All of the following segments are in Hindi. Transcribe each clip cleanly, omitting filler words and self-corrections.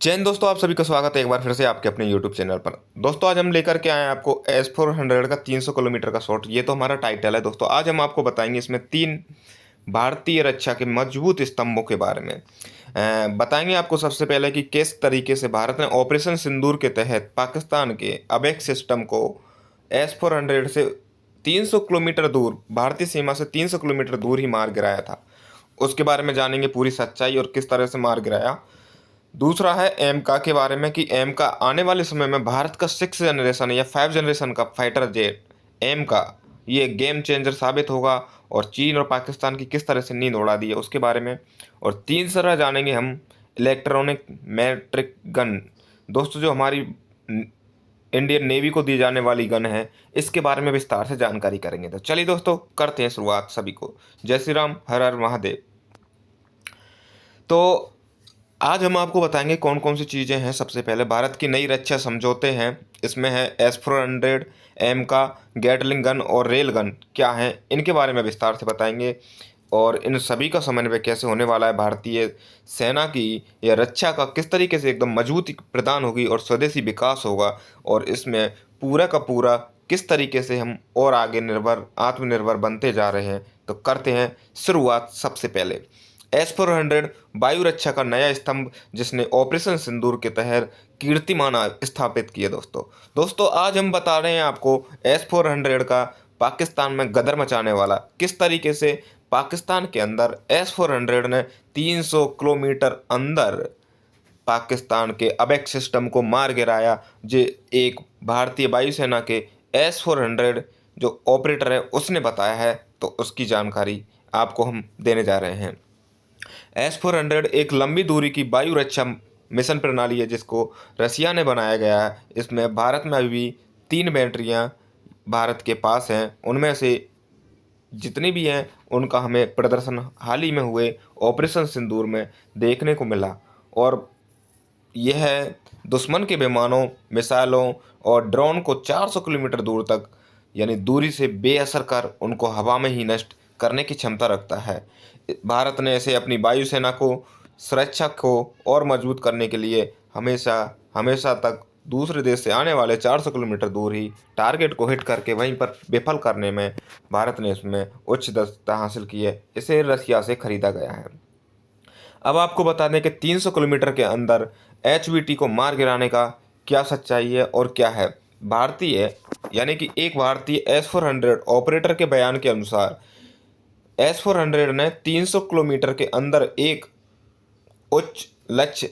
जय हिंद दोस्तों, आप सभी का स्वागत है एक बार फिर से आपके अपने YouTube चैनल पर। दोस्तों आज हम लेकर के आए हैं आपको S400 का 300 किलोमीटर का शॉट। ये तो हमारा टाइटल है दोस्तों। आज हम आपको बताएंगे इसमें 3 भारतीय रक्षा के मजबूत स्तंभों के बारे में। बताएंगे आपको सबसे पहले कि किस तरीके से भारत ने ऑपरेशन सिंदूर के तहत पाकिस्तान के अबेक्स सिस्टम को S400 से 300 किलोमीटर दूर, भारतीय सीमा से 300 किलोमीटर दूर ही मार गिराया था। उसके बारे में जानेंगे पूरी सच्चाई और किस तरह से मार गिराया। दूसरा है एमका के बारे में कि एमका आने वाले समय में भारत का 6 जनरेशन या 5 जनरेशन का फाइटर जेट एमका ये गेम चेंजर साबित होगा और चीन और पाकिस्तान की किस तरह से नींद उड़ा दी है उसके बारे में। और तीसरा जानेंगे हम इलेक्ट्रॉनिक मैट्रिक गन। दोस्तों जो हमारी इंडियन नेवी को दी जाने वाली गन है, इसके बारे में विस्तार से जानकारी करेंगे। तो चलिए दोस्तों करते हैं शुरुआत। सभी को जय श्री राम, हर हर महादेव। तो आज हम आपको बताएंगे कौन कौन सी चीज़ें हैं। सबसे पहले भारत की नई रक्षा समझौते हैं, इसमें है S400, एम का गैटलिंग गन और रेल गन क्या हैं, इनके बारे में विस्तार से बताएंगे। और इन सभी का समन्वय कैसे होने वाला है, भारतीय सेना की या रक्षा का किस तरीके से एकदम मजबूती प्रदान होगी और स्वदेशी विकास होगा, और इसमें पूरा का पूरा किस तरीके से हम और आगे आत्मनिर्भर बनते जा रहे हैं। तो करते हैं शुरुआत। सबसे पहले S400 वायु रक्षा का नया स्तंभ जिसने ऑपरेशन सिंदूर के तहत कीर्तिमान स्थापित किए। दोस्तों आज हम बता रहे हैं आपको S400 का पाकिस्तान में गदर मचाने वाला किस तरीके से पाकिस्तान के अंदर S400 ने 300 किलोमीटर अंदर पाकिस्तान के अबेक सिस्टम को मार गिराया। जे एक भारतीय वायुसेना के S400 जो ऑपरेटर है उसने बताया है, तो उसकी जानकारी आपको हम देने जा रहे हैं। S400 एक लंबी दूरी की वायु रक्षा मिशन प्रणाली है जिसको रसिया ने बनाया गया है। इसमें भारत में अभी भी 3 बैटरियां भारत के पास हैं। उनमें से जितनी भी हैं उनका हमें प्रदर्शन हाल ही में हुए ऑपरेशन सिंदूर में देखने को मिला। और यह दुश्मन के विमानों, मिसाइलों और ड्रोन को 400 किलोमीटर दूर तक यानी दूरी से बेअसर कर उनको हवा में ही नष्ट करने की क्षमता रखता है। भारत ने ऐसे अपनी वायुसेना को सुरक्षा को और मजबूत करने के लिए हमेशा हमेशा तक दूसरे देश से आने वाले 400 किलोमीटर दूर ही टारगेट को हिट करके वहीं पर विफल करने में भारत ने इसमें उच्च दक्षता हासिल की है। इसे रसिया से खरीदा गया है। अब आपको बता दें कि 300 किलोमीटर के अंदर HVT को मार गिराने का क्या सच्चाई है और क्या है। भारतीय यानी कि एक भारतीय S400 ऑपरेटर के बयान के अनुसार S400 ने 300 किलोमीटर के अंदर एक उच्च लक्ष्य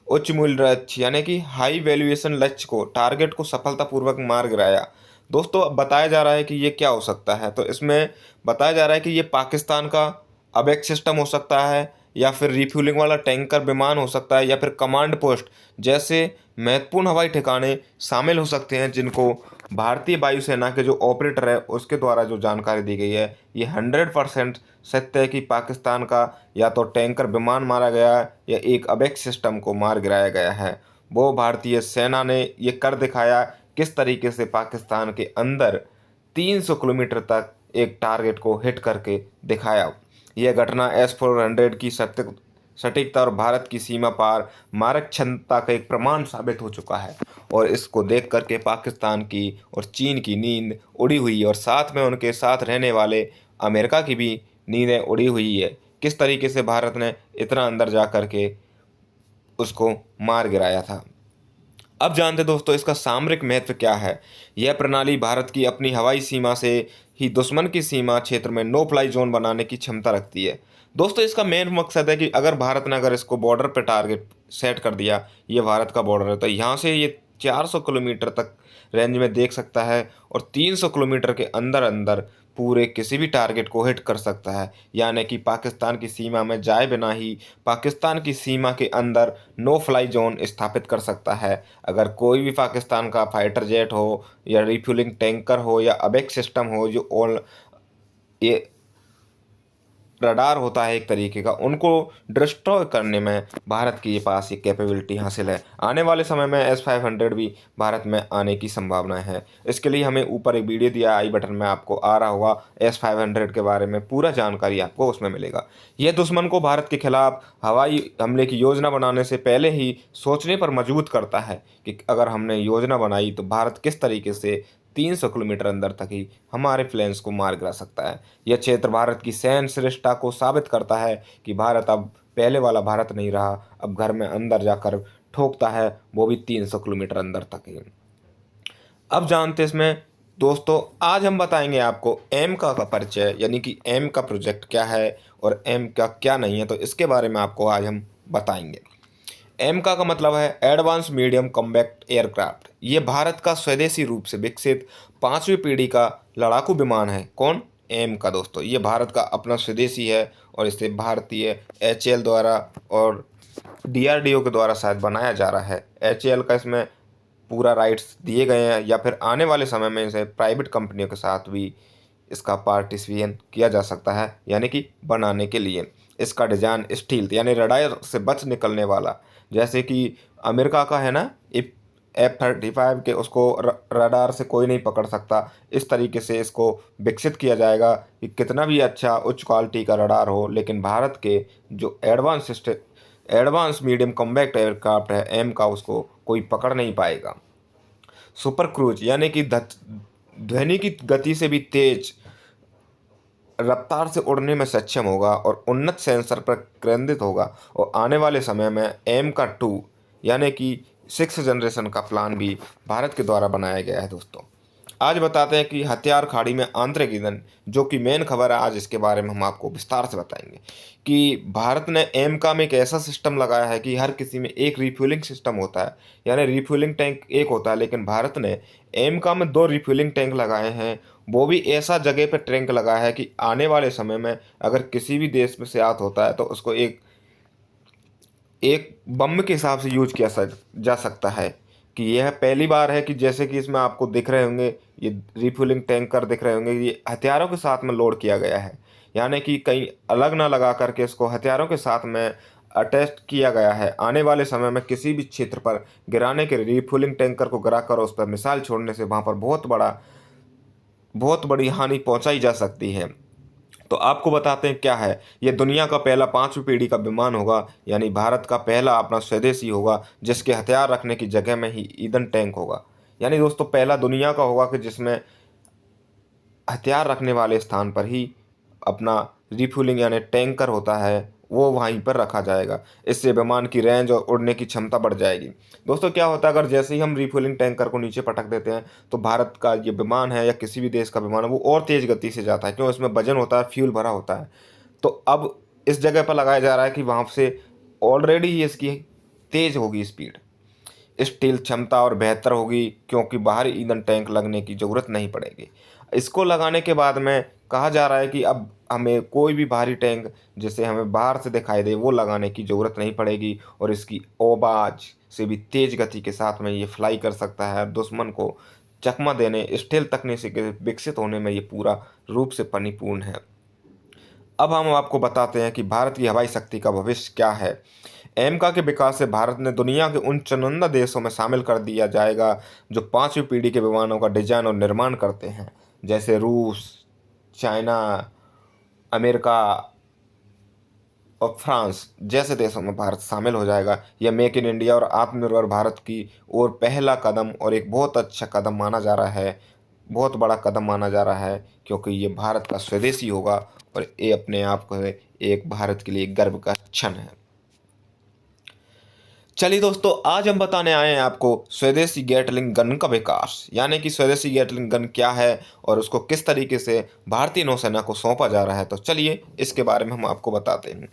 उच्च मूल्य लक्ष्य यानी कि हाई वैल्यूएशन लक्ष्य को टारगेट को सफलतापूर्वक मार गिराया। दोस्तों अब बताया जा रहा है कि ये क्या हो सकता है, तो इसमें बताया जा रहा है कि ये पाकिस्तान का अबेक सिस्टम हो सकता है, या फिर रिफ्यूलिंग वाला टैंकर विमान हो सकता है, या फिर कमांड पोस्ट जैसे महत्वपूर्ण हवाई ठिकाने शामिल हो सकते हैं, जिनको भारतीय वायुसेना के जो ऑपरेटर है उसके द्वारा जो जानकारी दी गई है ये 100% सत्य है कि पाकिस्तान का या तो टैंकर विमान मारा गया है या एक अबेक सिस्टम को मार गिराया गया है। वो भारतीय सेना ने ये कर दिखाया किस तरीके से पाकिस्तान के अंदर 300 किलोमीटर तक एक टारगेट को हिट करके दिखाया। यह घटना S400 की सटीकता और भारत की सीमा पार मारक क्षमता का एक प्रमाण साबित हो चुका है। और इसको देख करके पाकिस्तान की और चीन की नींद उड़ी हुई है, और साथ में उनके साथ रहने वाले अमेरिका की भी नींदें उड़ी हुई है। किस तरीके से भारत ने इतना अंदर जा कर के उसको मार गिराया था। अब जानते दोस्तों इसका सामरिक महत्व क्या है। यह प्रणाली भारत की अपनी हवाई सीमा से ही दुश्मन की सीमा क्षेत्र में नो फ्लाई जोन बनाने की क्षमता रखती है। दोस्तों इसका मेन मकसद है कि अगर भारत ने अगर इसको बॉर्डर पे टारगेट सेट कर दिया, ये भारत का बॉर्डर है, तो यहाँ से ये 400 किलोमीटर तक रेंज में देख सकता है और 300 किलोमीटर के अंदर अंदर पूरे किसी भी टारगेट को हिट कर सकता है। यानी कि पाकिस्तान की सीमा में जाए बिना ही पाकिस्तान की सीमा के अंदर नो फ्लाई जोन स्थापित कर सकता है। अगर कोई भी पाकिस्तान का फाइटर जेट हो या रिफ्यूलिंग टैंकर हो या अबेक सिस्टम हो जो ऑल ये रडार होता है एक तरीके का, उनको डिस्ट्रॉय करने में भारत के पास ये कैपेबिलिटी हासिल है। आने वाले समय में S-500 भी भारत में आने की संभावना है। इसके लिए हमें ऊपर एक वीडियो दिया, आई बटन में आपको आ रहा होगा, S-500 के बारे में पूरा जानकारी आपको उसमें मिलेगा। यह दुश्मन को भारत के खिलाफ हवाई हमले की योजना बनाने से पहले ही सोचने पर मजबूर करता है कि अगर हमने योजना बनाई तो भारत किस तरीके से 300 किलोमीटर अंदर तक ही हमारे प्लेन्स को मार गिरा सकता है। यह क्षेत्र भारत की सैन्य श्रेष्ठता को साबित करता है कि भारत अब पहले वाला भारत नहीं रहा, अब घर में अंदर जाकर ठोकता है, वो भी 300 किलोमीटर अंदर तक ही। अब जानते हैं इसमें दोस्तों, आज हम बताएंगे आपको एमका का परिचय, यानी कि एमका प्रोजेक्ट क्या है और एमका क्या नहीं है, तो इसके बारे में आपको आज हम बताएंगे। एमका का मतलब है एडवांस मीडियम कॉम्बैक्ट एयरक्राफ्ट। ये भारत का स्वदेशी रूप से विकसित 5वीं पीढ़ी का लड़ाकू विमान है। कौन? एमका दोस्तों, ये भारत का अपना स्वदेशी है और इसे भारतीय HAL द्वारा और DRDO के द्वारा शायद बनाया जा रहा है। HAL का इसमें पूरा राइट्स दिए गए हैं, या फिर आने वाले समय में इसे प्राइवेट कंपनियों के साथ भी इसका पार्टिसिपेशन किया जा सकता है, यानी कि बनाने के लिए। इसका डिजाइन स्टील यानी रडार से बच निकलने वाला, जैसे कि अमेरिका का है ना F-35 के, उसको रडार से कोई नहीं पकड़ सकता, इस तरीके से इसको विकसित किया जाएगा कि कितना भी अच्छा उच्च क्वालिटी का रडार हो, लेकिन भारत के जो एडवांस मीडियम कॉम्बैक्ट एयरक्राफ्ट है एम का, उसको कोई पकड़ नहीं पाएगा। सुपर क्रूज यानी कि ध्वनि की गति से भी तेज रफ्तार से उड़ने में सक्षम होगा और उन्नत सेंसर पर केंद्रित होगा, और आने वाले समय में एम का 2 यानी कि 6th जनरेशन का प्लान भी भारत के द्वारा बनाया गया है। दोस्तों आज बताते हैं कि हथियार खाड़ी में आंतरिक ईंधन, जो कि मेन खबर है आज, इसके बारे में हम आपको विस्तार से बताएंगे कि भारत ने एमका में एक ऐसा सिस्टम लगाया है कि हर किसी में एक रिफ्यूलिंग सिस्टम होता है, यानी रिफ्यूलिंग टैंक एक होता है, लेकिन भारत ने एमका में 2 रिफ्यूलिंग टैंक लगाए हैं। वो भी ऐसा जगह पर टैंक लगाया है कि आने वाले समय में अगर किसी भी देश में से आत होता है तो उसको एक एक बम के हिसाब से यूज किया जा सकता है। कि यह पहली बार है कि जैसे कि इसमें आपको दिख रहे होंगे, ये रिफ्यूलिंग टैंकर दिख रहे होंगे, ये हथियारों के साथ में लोड किया गया है, यानी कि कहीं अलग ना लगा करके इसको हथियारों के साथ में अटैच किया गया है। आने वाले समय में किसी भी क्षेत्र पर गिराने के रिफ्यूलिंग टैंकर को गिरा कर उस पर मिसाइल छोड़ने से वहाँ पर बहुत बड़ी हानि पहुँचाई जा सकती है। तो आपको बताते हैं क्या है, ये दुनिया का पहला 5वीं पीढ़ी का विमान होगा, यानी भारत का पहला अपना स्वदेशी होगा जिसके हथियार रखने की जगह में ही ईंधन टैंक होगा। यानी दोस्तों पहला दुनिया का होगा कि जिसमें हथियार रखने वाले स्थान पर ही अपना रिफ्यूलिंग यानी टैंकर होता है वो वहीं पर रखा जाएगा। इससे विमान की रेंज और उड़ने की क्षमता बढ़ जाएगी। दोस्तों क्या होता है, अगर जैसे ही हम रिफ्यूलिंग टैंकर को नीचे पटक देते हैं तो भारत का ये विमान है या किसी भी देश का विमान है वो और तेज़ गति से जाता है, क्यों? इसमें वजन होता है, फ्यूल भरा होता है। तो अब इस जगह पर लगाया जा रहा है कि वहाँ से ऑलरेडी ही इसकी तेज़ होगी स्पीड, स्टील क्षमता और बेहतर होगी, क्योंकि बाहरी ईंधन टैंक लगने की ज़रूरत नहीं पड़ेगी। इसको लगाने के बाद में कहा जा रहा है कि अब हमें कोई भी भारी टैंक जिसे हमें बाहर से दिखाई दे वो लगाने की ज़रूरत नहीं पड़ेगी, और इसकी आवाज़ से भी तेज़ गति के साथ में ये फ्लाई कर सकता है। दुश्मन को चकमा देने, स्टील तकनीक के विकसित होने में ये पूरा रूप से परिपूर्ण है। अब हम आपको बताते हैं कि भारत की हवाई शक्ति का भविष्य क्या है। एमका के विकास से भारत ने दुनिया के उन चुनिंदा देशों में शामिल कर दिया जाएगा जो 5वीं पीढ़ी के विमानों का डिजाइन और निर्माण करते हैं, जैसे रूस, चाइना, अमेरिका और फ्रांस जैसे देशों में भारत शामिल हो जाएगा। यह मेक इन इंडिया और आत्मनिर्भर भारत की ओर पहला कदम और एक बहुत अच्छा कदम माना जा रहा है, बहुत बड़ा कदम माना जा रहा है, क्योंकि ये भारत का स्वदेशी होगा और ये अपने आप को एक भारत के लिए गर्व का क्षण है। चलिए दोस्तों, आज हम बताने आए हैं आपको स्वदेशी गैटलिंग गन का विकास, यानी कि स्वदेशी गैटलिंग गन क्या है और उसको किस तरीके से भारतीय नौसेना को सौंपा जा रहा है। तो चलिए इसके बारे में हम आपको बताते हैं।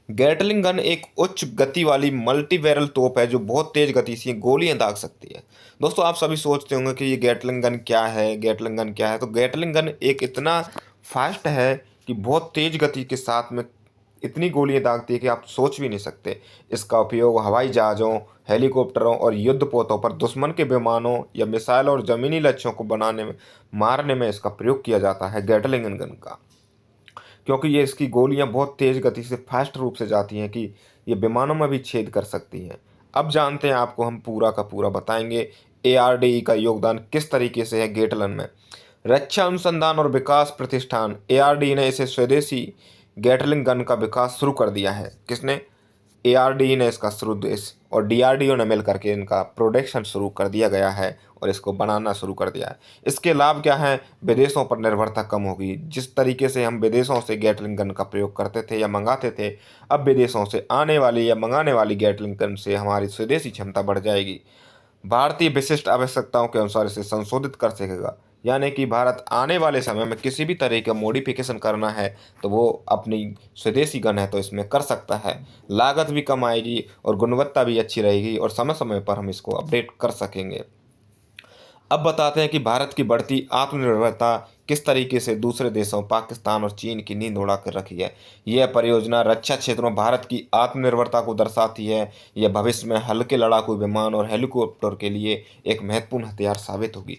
गैटलिंग गन एक उच्च गति वाली मल्टी बैरल तोप है जो बहुत तेज गति से गोलियां दाग सकती है। दोस्तों आप सभी सोचते होंगे कि ये गैटलिंग गन क्या है, गैटलिंग गन क्या है। तो गैटलिंग गन एक इतना फास्ट है कि बहुत तेज गति के साथ में इतनी गोलियां दागती है कि आप सोच भी नहीं सकते। इसका उपयोग हवाई जहाज़ों, हेलीकॉप्टरों और युद्धपोतों पर दुश्मन के विमानों या मिसाइल और ज़मीनी लक्ष्यों को मारने में इसका प्रयोग किया जाता है गैटलिंग गन का। क्योंकि ये इसकी गोलियां बहुत तेज़ गति से फास्ट रूप से जाती हैं कि ये विमानों में भी छेद कर सकती हैं। अब जानते हैं, आपको हम पूरा का पूरा बताएंगे ARDE का योगदान किस तरीके से है गेटलन में। रक्षा अनुसंधान और विकास प्रतिष्ठान ARDE ने इसे स्वदेशी गैटलिंग गन का विकास शुरू कर दिया है। किसने? ARDE ने इसका शुरू देश और DRDO ने मिल करके इनका प्रोडक्शन शुरू कर दिया गया है और इसको बनाना शुरू कर दिया है। इसके लाभ क्या हैं? विदेशों पर निर्भरता कम होगी। जिस तरीके से हम विदेशों से गैटलिंग गन का प्रयोग करते थे या मंगाते थे, अब विदेशों से आने वाली या मंगाने वाली गैटलिंग गन से हमारी स्वदेशी क्षमता बढ़ जाएगी। भारतीय विशिष्ट आवश्यकताओं के अनुसार इसे संशोधित कर सकेगा, यानी कि भारत आने वाले समय में किसी भी तरह का मॉडिफिकेशन करना है तो वो अपनी स्वदेशी गन है तो इसमें कर सकता है। लागत भी कम आएगी और गुणवत्ता भी अच्छी रहेगी और समय समय पर हम इसको अपडेट कर सकेंगे। अब बताते हैं कि भारत की बढ़ती आत्मनिर्भरता किस तरीके से दूसरे देशों पाकिस्तान और चीन की नींद उड़ा कर रखी है। यह परियोजना रक्षा क्षेत्र में भारत की आत्मनिर्भरता को दर्शाती है। यह भविष्य में हल्के लड़ाकू विमान और हेलीकॉप्टर के लिए एक महत्वपूर्ण हथियार साबित होगी।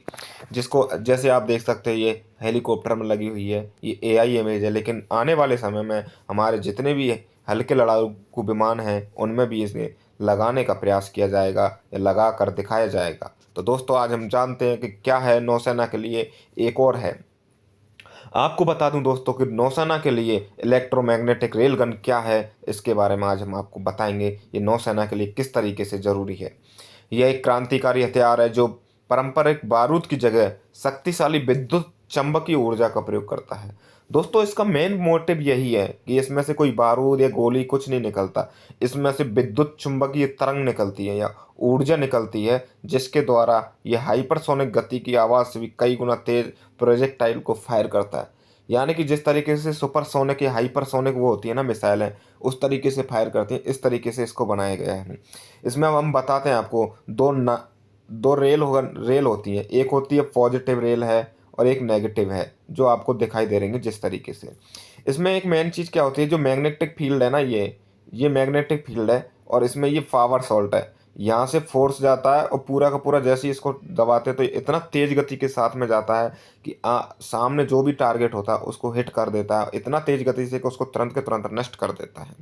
जिसको जैसे आप देख सकते हैं, ये हेलीकॉप्टर में लगी हुई है, ये AI इमेज है, लेकिन आने वाले समय में हमारे जितने भी हल्के लड़ाकू विमान हैं उनमें भी इसे लगाने का प्रयास किया जाएगा या लगा कर दिखाया जाएगा। तो दोस्तों, आज हम जानते हैं कि क्या है नौसेना के लिए एक और है। आपको बता दूं दोस्तों कि नौसेना के लिए इलेक्ट्रोमैग्नेटिक रेल गन क्या है, इसके बारे में आज हम आपको बताएंगे। ये नौसेना के लिए किस तरीके से ज़रूरी है। यह एक क्रांतिकारी हथियार है जो पारंपरिक बारूद की जगह शक्तिशाली विद्युत चंबकीय ऊर्जा का प्रयोग करता है। दोस्तों, इसका मेन मोटिव यही है कि इसमें से कोई बारूद या गोली कुछ नहीं निकलता। इसमें से विद्युत चुंबकीय तरंग निकलती है या ऊर्जा निकलती है, जिसके द्वारा यह हाइपरसोनिक गति की आवाज़ से भी कई गुना तेज प्रोजेक्टाइल को फायर करता है। यानी कि जिस तरीके से सुपरसोनिक या हाइपरसोनिक वो होती है ना मिसाइलें, उस तरीके से फायर करती हैं। इस तरीके से इसको बनाया गया है। इसमें अब हम बताते हैं आपको, दो रेल होती है। एक होती है पॉजिटिव रेल है और एक नेगेटिव है, जो आपको दिखाई दे रहेंगे जिस तरीके से। इसमें एक मेन चीज़ क्या होती है, जो मैग्नेटिक फील्ड है ना, ये मैग्नेटिक फील्ड है और इसमें ये पावर सॉल्ट है। यहाँ से फोर्स जाता है और पूरा का पूरा जैसे ही इसको दबाते हैं तो इतना तेज गति के साथ में जाता है कि सामने जो भी टारगेट होता है उसको हिट कर देता है, इतना तेज गति से कि उसको तुरंत के तुरंत नष्ट कर देता है।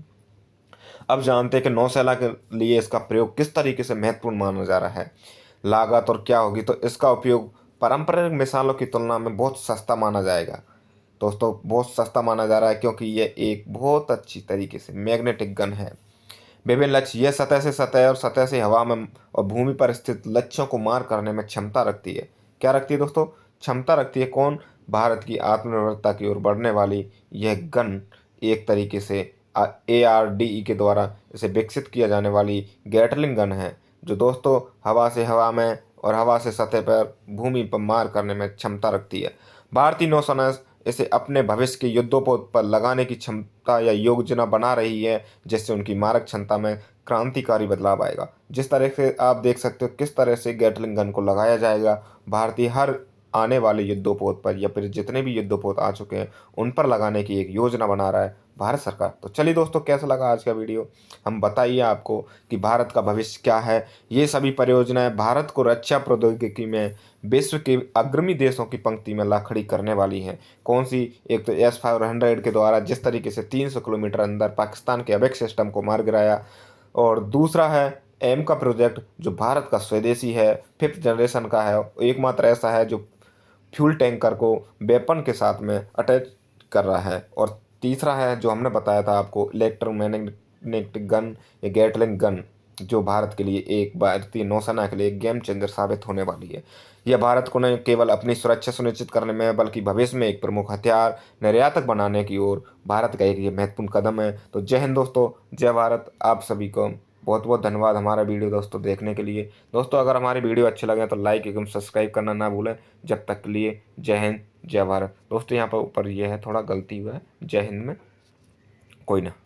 अब जानते हैं कि नौसेना के लिए इसका प्रयोग किस तरीके से महत्वपूर्ण माना जा रहा है। लागत और क्या होगी, तो इसका उपयोग पारंपरिक मिसाइलों की तुलना में बहुत सस्ता माना जाएगा। दोस्तों, बहुत सस्ता माना जा रहा है क्योंकि यह एक बहुत अच्छी तरीके से मैग्नेटिक गन है। विभिन्न लक्ष्य, यह सतह से सतह और सतह से हवा में और भूमि पर स्थित लक्ष्यों को मार करने में क्षमता रखती है। क्या रखती है दोस्तों? क्षमता रखती है। कौन? भारत की आत्मनिर्भरता की ओर बढ़ने वाली यह गन एक तरीके से ARDE के द्वारा इसे विकसित किया जाने वाली गैटलिंग गन है, जो दोस्तों हवा से हवा में और हवा से सतह पर भूमि पर मार करने में क्षमता रखती है। भारतीय नौसेना इसे अपने भविष्य के युद्धपोत पर लगाने की क्षमता या योजना बना रही है, जिससे उनकी मारक क्षमता में क्रांतिकारी बदलाव आएगा। जिस तरह से आप देख सकते हो किस तरह से गैटलिंग गन को लगाया जाएगा, भारतीय हर आने वाले युद्धपोत पर या फिर जितने भी युद्धपोत आ चुके हैं उन पर लगाने की एक योजना बना रहा है भारत सरकार। तो चलिए दोस्तों, कैसा लगा आज का वीडियो, हम बताइए आपको कि भारत का भविष्य क्या है। ये सभी परियोजनाएं भारत को रक्षा प्रौद्योगिकी में विश्व के अग्रणी देशों की पंक्ति में ला खड़ी करने वाली हैं। कौन सी? एक तो S-500 के द्वारा जिस तरीके से 300 किलोमीटर अंदर पाकिस्तान के अवैध सिस्टम को मार गिराया, और दूसरा है एम का प्रोजेक्ट जो भारत का स्वदेशी है, 5th जनरेशन का है, एकमात्र ऐसा है जो फ्यूल टैंकर को वेपन के साथ में अटैच कर रहा है। और तीसरा है जो हमने बताया था आपको, इलेक्ट्रोमैग्नेटिक गन या गैटलिंग गन, जो भारत के लिए एक भारतीय नौसेना के लिए एक गेम चेंजर साबित होने वाली है। यह भारत को न केवल अपनी सुरक्षा सुनिश्चित करने में बल्कि भविष्य में एक प्रमुख हथियार निर्यातक बनाने की ओर भारत का एक ये महत्वपूर्ण कदम है। तो जय हिंद दोस्तों, जय भारत। आप सभी को बहुत बहुत धन्यवाद हमारा वीडियो दोस्तों देखने के लिए। दोस्तों, अगर हमारी वीडियो अच्छे लगे तो लाइक एवं सब्सक्राइब करना ना भूलें। जब तक के लिए जय हिंद, जय भारत। दोस्तों, यहाँ पर ऊपर यह है, थोड़ा गलती हुआ है, जय हिंद में कोई ना।